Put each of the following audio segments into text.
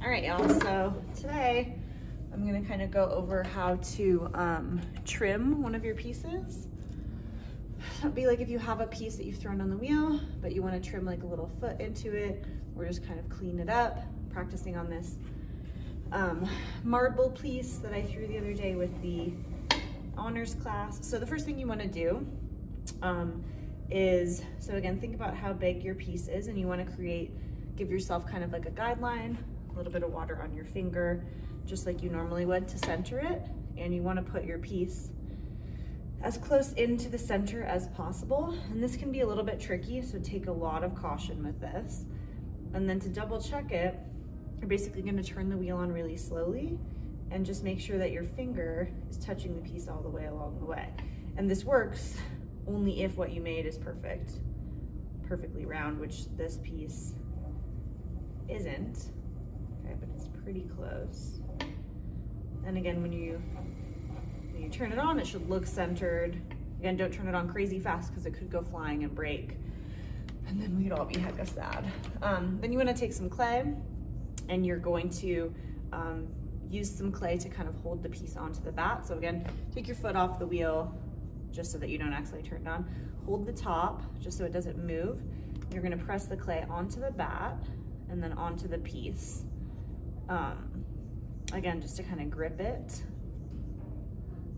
All right, y'all, so today I'm gonna kind of go over how to trim one of your pieces. It'd be like if you have a piece that you've thrown on the wheel, but you wanna trim like a little foot into it, or just kind of clean it up, practicing on this marble piece that I threw the other day with the honors class. So the first thing you wanna do is, so again, think about how big your piece is, and you wanna give yourself kind of like a guideline, a little bit of water on your finger, just like you normally would to center it. And you wanna put your piece as close into the center as possible. And this can be a little bit tricky, so take a lot of caution with this. And then to double check it, you're basically gonna turn the wheel on really slowly and just make sure that your finger is touching the piece all the way along the way. And this works only if what you made is perfectly round, which this piece isn't. Okay, but it's pretty close. And again, when you turn it on, it should look centered. Again, don't turn it on crazy fast because it could go flying and break. And then we'd all be hecka sad. Then you wanna take some clay, and you're going to use some clay to kind of hold the piece onto the bat. So again, take your foot off the wheel just so that you don't accidentally turn it on. Hold the top just so it doesn't move. You're gonna press the clay onto the bat and then onto the piece. Again, just to kind of grip it.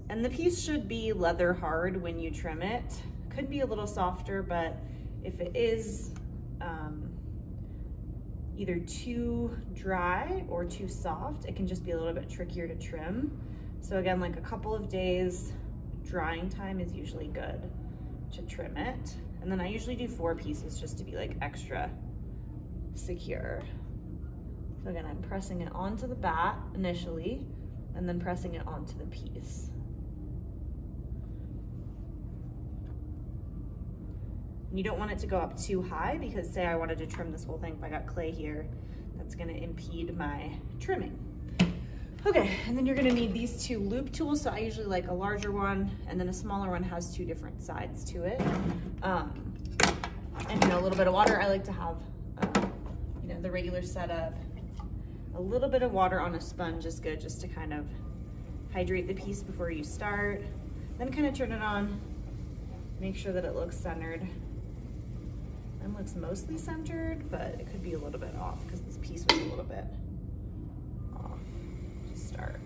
And the piece should be leather hard when you trim it. Could be a little softer, but if it is either too dry or too soft, it can just be a little bit trickier to trim. So again, like a couple of days drying time is usually good to trim it. And then I usually do 4 pieces just to be like extra secure. So again, I'm pressing it onto the bat initially, and then pressing it onto the piece. And you don't want it to go up too high, because say I wanted to trim this whole thing, if I got clay here, that's gonna impede my trimming. Okay, and then you're gonna need these 2 loop tools. So I usually like a larger one, and then a smaller one has 2 different sides to it. And a little bit of water. I like to have the regular setup. A little bit of water on a sponge is good, just to kind of hydrate the piece before you start. Then kind of turn it on, make sure that it looks centered. Mine looks mostly centered, but it could be a little bit off because this piece was a little bit off to start.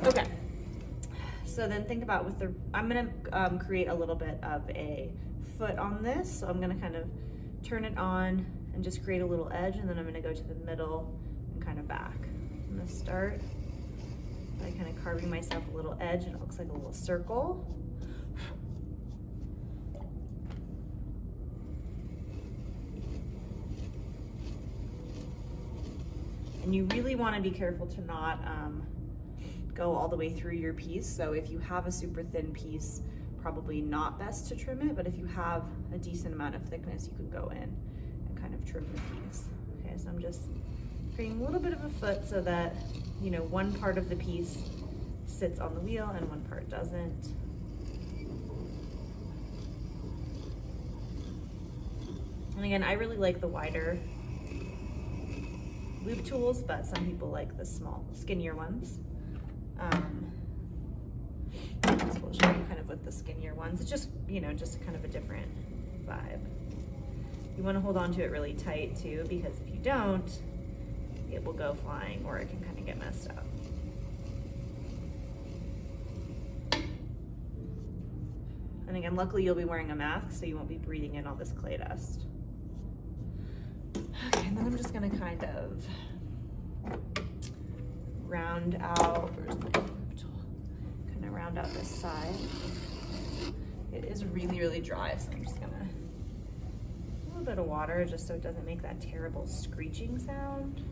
Okay, so then think about I'm gonna create a little bit of a foot on this. So I'm gonna kind of turn it on and just create a little edge, and then I'm gonna go to the middle and kind of back. I'm gonna start by kind of carving myself a little edge, and it looks like a little circle. And you really wanna be careful to not go all the way through your piece. So if you have a super thin piece, probably not best to trim it, but if you have a decent amount of thickness, you could go in and kind of trim the piece. Okay, so I'm just creating a little bit of a foot so that, one part of the piece sits on the wheel and one part doesn't. And again, I really like the wider loop tools, but some people like the small, skinnier ones. So we'll show you kind of with the skinnier ones. It's just, just kind of a different vibe. You want to hold on to it really tight too, because if you don't, it will go flying, or it can kind of get messed up. And again, luckily you'll be wearing a mask, so you won't be breathing in all this clay dust. Okay, and then I'm just gonna kind of round out, round out this side. It is really, really dry, so I'm just gonna a little bit of water just so it doesn't make that terrible screeching sound.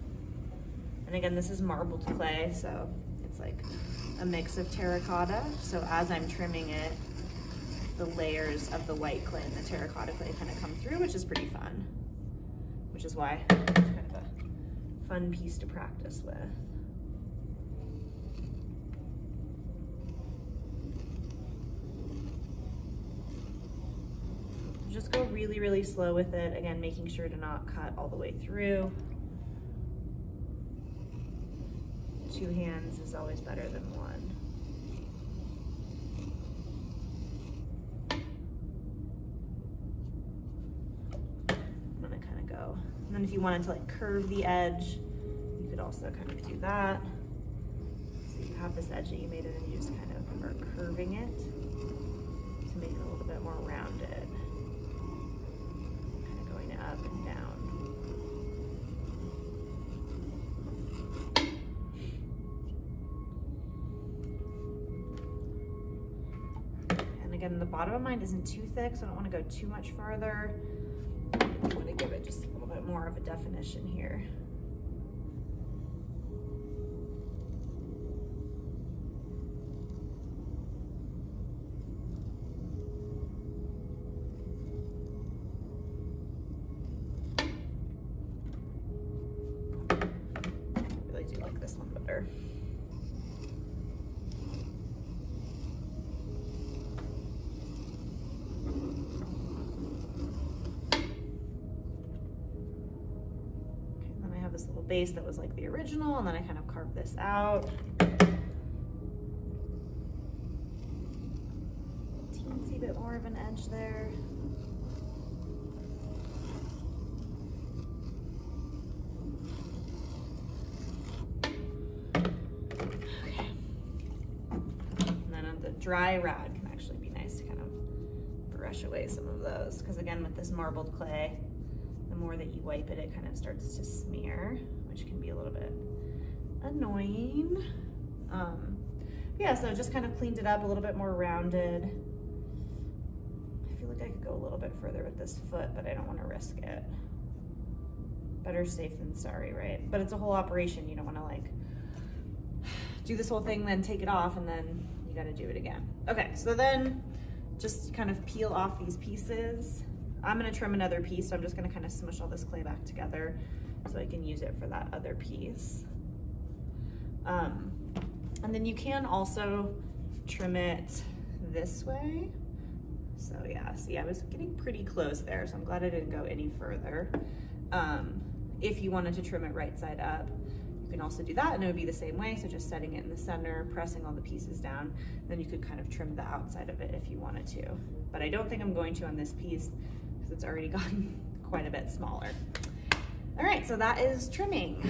And again, this is marbled clay, so it's like a mix of terracotta. So as I'm trimming it, the layers of the white clay and the terracotta clay kind of come through, which is pretty fun, which is why it's kind of a fun piece to practice with. Just go really, really slow with it. Again, making sure to not cut all the way through. 2 hands is always better than 1. I'm gonna kind of go. And then if you wanted to like curve the edge, you could also kind of do that. So you have this edge that you made it and you just kind of are curving it to make it a little bit more rounded. Kind of going up and down. Again, the bottom of mine isn't too thick, so I don't want to go too much farther. I want to give it just a little bit more of a definition here. I really do like this one better. This little base that was like the original, and then I kind of carved this out. Teensy bit more of an edge there. Okay. And then the dry rag can actually be nice to kind of brush away some of those, because again, with this marbled clay, the more that you wipe it, it kind of starts to smear, which can be a little bit annoying. Yeah, so just kind of cleaned it up, a little bit more rounded. I feel like I could go a little bit further with this foot, but I don't want to risk it. Better safe than sorry, right? But it's a whole operation. You don't want to like do this whole thing, then take it off, and then you got to do it again. Okay, so then just kind of peel off these pieces. I'm gonna trim another piece, so I'm just gonna kind of smush all this clay back together so I can use it for that other piece. And then you can also trim it this way. So yeah, see, I was getting pretty close there, so I'm glad I didn't go any further. If you wanted to trim it right side up, you can also do that, and it would be the same way. So just setting it in the center, pressing all the pieces down, then you could kind of trim the outside of it if you wanted to. But I don't think I'm going to on this piece, it's already gotten quite a bit smaller. All right, so that is trimming.